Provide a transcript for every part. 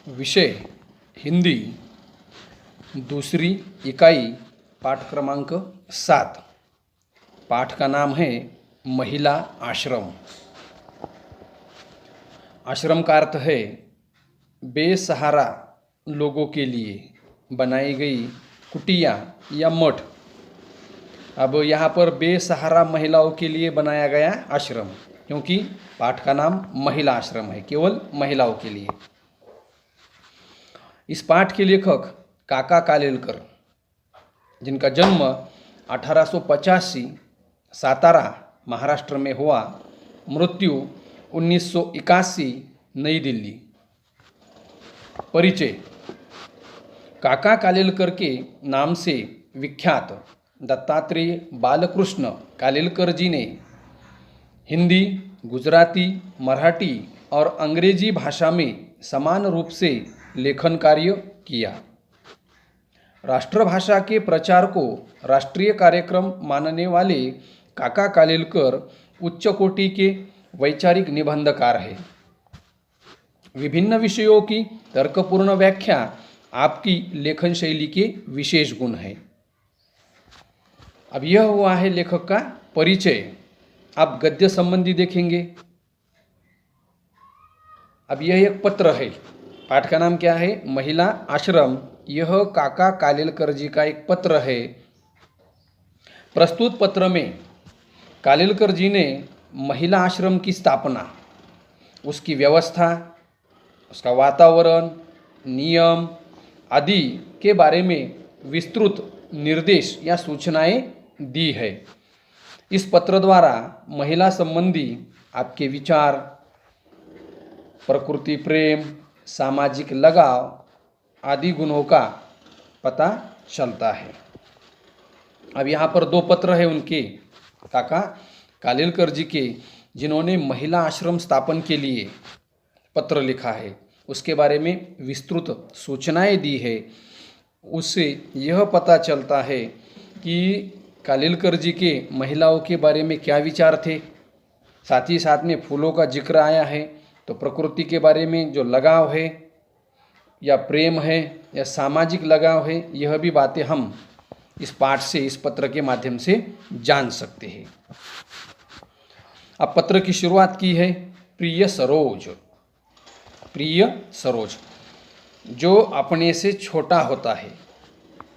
विषय हिंदी, दूसरी इकाई, पाठ क्रमांक 7। पाठ का नाम है महिला आश्रम। आश्रम का अर्थ है बेसहारा लोगों के लिए बनाई गई कुटिया या मठ। अब यहाँ पर बेसहारा महिलाओं के लिए बनाया गया आश्रम, क्योंकि पाठ का नाम महिला आश्रम है, केवल महिलाओं के लिए। इस पाठ के लेखक काका कालेलकर, जिनका जन्म 1885 सातारा महाराष्ट्र में हुआ, मृत्यु 1981 नई दिल्ली। परिचय। काका कालेलकर के नाम से विख्यात दत्तात्रेय बालकृष्ण कालेलकर जी ने हिंदी, गुजराती, मराठी और अंग्रेजी भाषा में समान रूप से लेखन कार्य किया। राष्ट्रभाषा के प्रचार को राष्ट्रीय कार्यक्रम मानने वाले काका कालेलकर उच्च कोटि के वैचारिक निबंधकार हैं। विभिन्न विषयों की तर्कपूर्ण व्याख्या आपकी लेखन शैली के विशेष गुण हैं। अब यह हुआ है लेखक का परिचय। आप गद्य संबंधी देखेंगे। अब यह एक पत्र है। पाठ का नाम क्या है? महिला आश्रम। यह काका कालेलकर जी का एक पत्र है। प्रस्तुत पत्र में कालेलकर जी ने महिला आश्रम की स्थापना, उसकी व्यवस्था, उसका वातावरण, नियम आदि के बारे में विस्तृत निर्देश या सूचनाएं दी है। इस पत्र द्वारा महिला संबंधी आपके विचार, प्रकृति प्रेम, सामाजिक लगाव आदि गुणों का पता चलता है। अब यहाँ पर 2 पत्र है उनके, काका कालेलकर जी के, जिन्होंने महिला आश्रम स्थापन के लिए पत्र लिखा है, उसके बारे में विस्तृत सूचनाएं दी है। उससे यह पता चलता है कि कालेलकर जी के महिलाओं के बारे में क्या विचार थे। साथ ही साथ में फूलों का जिक्र आया है, तो प्रकृति के बारे में जो लगाव है या प्रेम है या सामाजिक लगाव है, यह भी बातें हम इस पाठ से, इस पत्र के माध्यम से जान सकते हैं। अब पत्र की शुरुआत की है, प्रिय सरोज। प्रिय सरोज, जो अपने से छोटा होता है,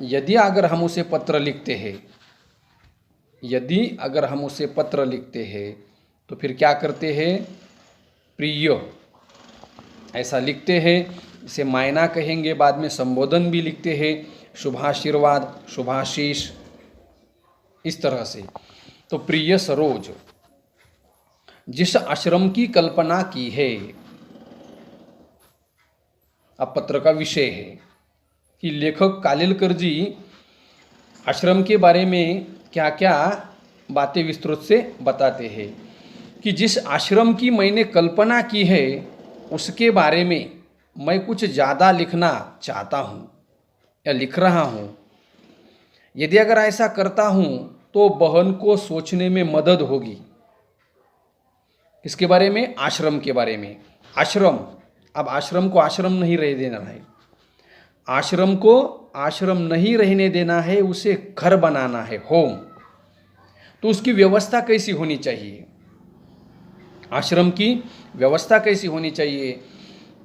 यदि अगर हम उसे पत्र लिखते हैं, तो फिर क्या करते हैं? प्रिय ऐसा लिखते हैं। इसे मायना कहेंगे, बाद में संबोधन भी लिखते हैं, शुभाशीर्वाद, शुभाशीष, इस तरह से। तो प्रिय सरोज, जिस आश्रम की कल्पना की है। अब पत्र का विषय है कि लेखक कालेलकर जी आश्रम के बारे में क्या क्या बातें विस्तृत से बताते हैं कि जिस आश्रम की मैंने कल्पना की है, उसके बारे में मैं कुछ ज़्यादा लिखना चाहता हूँ या लिख रहा हूँ। यदि अगर ऐसा करता हूँ तो बहन को सोचने में मदद होगी। इसके बारे में, आश्रम के बारे में। आश्रम, अब आश्रम को आश्रम नहीं रह देना है, आश्रम को आश्रम नहीं रहने देना है, उसे घर बनाना है, होम। तो उसकी व्यवस्था कैसी होनी चाहिए? आश्रम की व्यवस्था कैसी होनी चाहिए?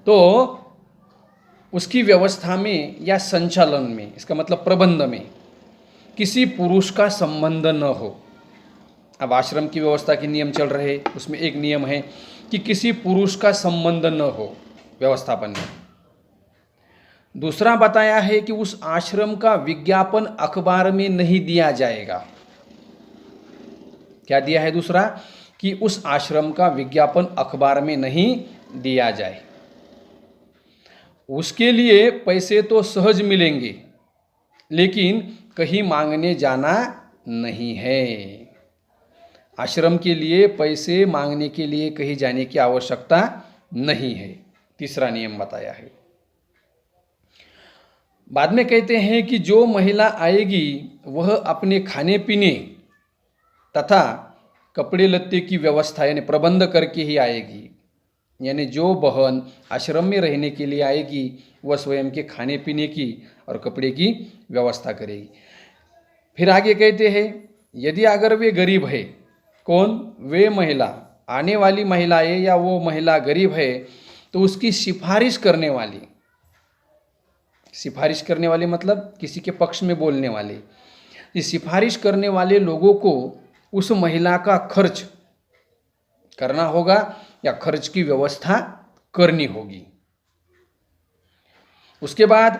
तो उसकी व्यवस्था में या संचालन में, इसका मतलब प्रबंध में, किसी पुरुष का संबंध न हो। अब आश्रम की व्यवस्था के नियम चल रहे, उसमें एक नियम है कि किसी पुरुष का संबंध न हो व्यवस्थापन में। दूसरा बताया है कि उस आश्रम का विज्ञापन अखबार में नहीं दिया जाएगा। क्या दिया है दूसरा? कि उस आश्रम का विज्ञापन अखबार में नहीं दिया जाए। उसके लिए पैसे तो सहज मिलेंगे, लेकिन कहीं मांगने जाना नहीं है। आश्रम के लिए पैसे मांगने के लिए कहीं जाने की आवश्यकता नहीं है। तीसरा नियम बताया है। बाद में कहते हैं कि जो महिला आएगी वह अपने खाने पीने तथा कपड़े लत्ते की व्यवस्था यानी प्रबंध करके ही आएगी। यानी जो बहन आश्रम में रहने के लिए आएगी वह स्वयं के खाने पीने की और कपड़े की व्यवस्था करेगी। फिर आगे कहते हैं, यदि अगर वे गरीब है, कौन? वे महिला, आने वाली महिलाएं या वो महिला गरीब है, तो उसकी सिफारिश करने वाली, सिफारिश करने वाले मतलब किसी के पक्ष में बोलने वाले, ये सिफारिश करने वाले लोगों को उस महिला का खर्च करना होगा या खर्च की व्यवस्था करनी होगी। उसके बाद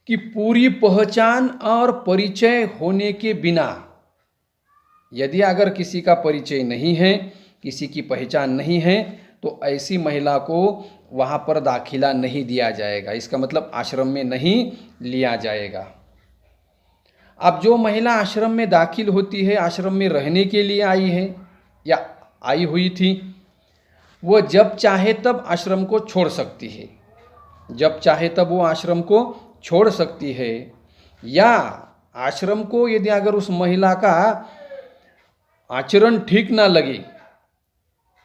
कि पूरी पहचान और परिचय होने के बिना, यदि अगर किसी का परिचय नहीं है, किसी की पहचान नहीं है, तो ऐसी महिला को वहाँ पर दाखिला नहीं दिया जाएगा। इसका मतलब आश्रम में नहीं लिया जाएगा। अब जो महिला आश्रम में दाखिल होती है, आश्रम में रहने के लिए आई है या आई हुई थी, वो जब चाहे तब आश्रम को छोड़ सकती है, जब चाहे तब वो आश्रम को छोड़ सकती है। या आश्रम को यदि अगर उस महिला का आचरण ठीक ना लगे,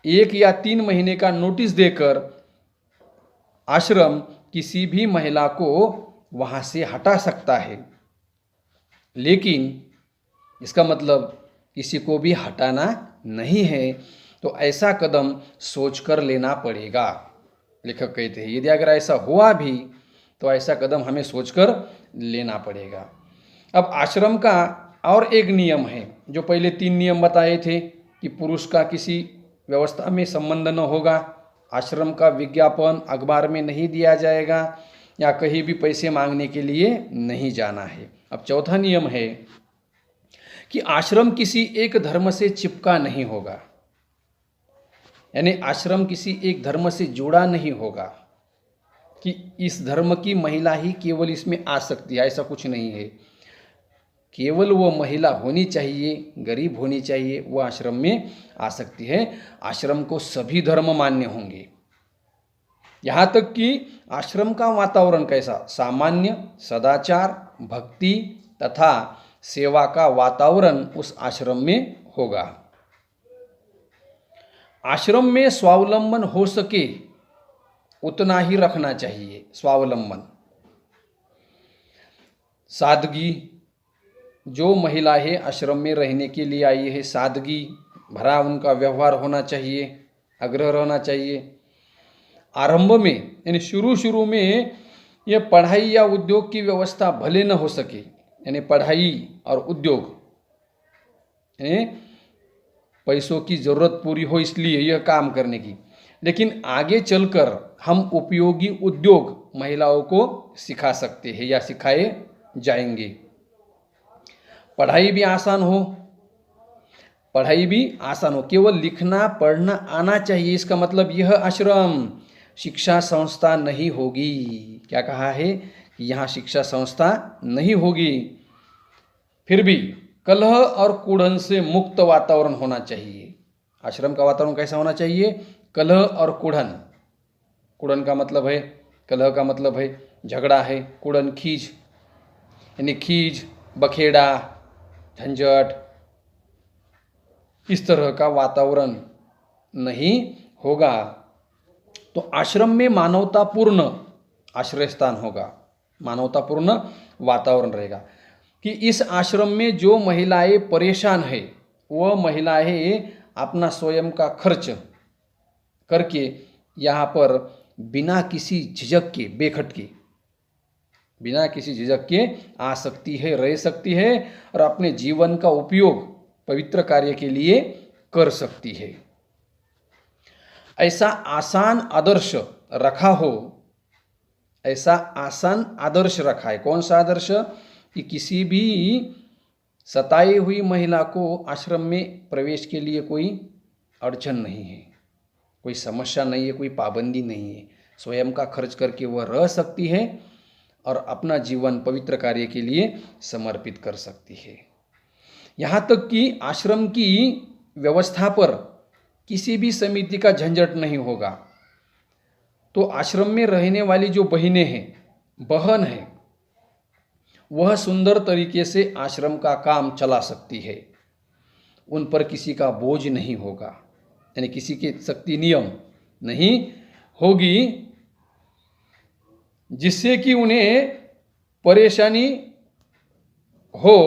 1 या 3 महीने का नोटिस देकर आश्रम किसी भी महिला को वहाँ से हटा सकता है। लेकिन इसका मतलब किसी को भी हटाना नहीं है, तो ऐसा कदम सोचकर लेना पड़ेगा। लेखक कहते हैं यदि अगर ऐसा हुआ भी तो ऐसा कदम हमें सोचकर लेना पड़ेगा। अब आश्रम का और एक नियम है, जो पहले 3 नियम बताए थे कि पुरुष का किसी व्यवस्था में संबंध न होगा, आश्रम का विज्ञापन अखबार में नहीं दिया जाएगा, या कहीं भी पैसे मांगने के लिए नहीं जाना है। अब चौथा नियम है कि आश्रम किसी एक धर्म से चिपका नहीं होगा, यानी आश्रम किसी एक धर्म से जुड़ा नहीं होगा कि इस धर्म की महिला ही केवल इसमें आ सकती है, ऐसा कुछ नहीं है। केवल वो महिला होनी चाहिए, गरीब होनी चाहिए, वो आश्रम में आ सकती है। आश्रम को सभी धर्म मान्य होंगे। यहाँ तक कि आश्रम का वातावरण कैसा? सामान्य सदाचार, भक्ति तथा सेवा का वातावरण उस आश्रम में होगा। आश्रम में स्वावलंबन हो सके उतना ही रखना चाहिए। स्वावलंबन, सादगी, जो महिलाएं आश्रम में रहने के लिए आई है, सादगी भरा उनका व्यवहार होना चाहिए, आग्रह रहना चाहिए। आरंभ में यानी शुरू में ये पढ़ाई या उद्योग की व्यवस्था भले न हो सके, यानी पढ़ाई और उद्योग यानी पैसों की ज़रूरत पूरी हो इसलिए यह काम करने की, लेकिन आगे चलकर हम उपयोगी उद्योग महिलाओं को सिखा सकते हैं या सिखाए जाएंगे। पढ़ाई भी आसान हो, पढ़ाई भी आसान हो, केवल लिखना पढ़ना आना चाहिए। इसका मतलब यह आश्रम शिक्षा संस्था नहीं होगी। क्या कहा है कि यहाँ शिक्षा संस्था नहीं होगी। फिर भी कलह और कूढ़न से मुक्त वातावरण होना चाहिए। आश्रम का वातावरण कैसा होना चाहिए? कलह और कूढ़न। कूढ़न का मतलब है, कलह का मतलब है झगड़ा है, कूढ़न खीज, यानी खीज, बखेड़ा, झंझट, इस तरह का वातावरण नहीं होगा। तो आश्रम में मानवतापूर्ण आश्रय स्थान होगा, मानवतापूर्ण वातावरण रहेगा। कि इस आश्रम में जो महिलाएं परेशान है, वह महिलाएं अपना स्वयं का खर्च करके यहाँ पर बिना किसी झिझक के, बेखटके, बिना किसी झिझक के आ सकती है, रह सकती है और अपने जीवन का उपयोग पवित्र कार्य के लिए कर सकती है। ऐसा आसान आदर्श रखा हो, ऐसा आसान आदर्श रखा है। कौन सा आदर्श? कि किसी भी सताई हुई महिला को आश्रम में प्रवेश के लिए कोई अड़चन नहीं है, कोई समस्या नहीं है, कोई पाबंदी नहीं है। स्वयं का खर्च करके वह रह सकती है और अपना जीवन पवित्र कार्य के लिए समर्पित कर सकती है। यहाँ तक कि आश्रम की व्यवस्था पर किसी भी समिति का झंझट नहीं होगा। तो आश्रम में रहने वाली जो बहनें हैं, बहन है, वह सुंदर तरीके से आश्रम का काम चला सकती है। उन पर किसी का बोझ नहीं होगा, यानी किसी के शक्ति नियम नहीं होगी जिससे कि उन्हें परेशानी हो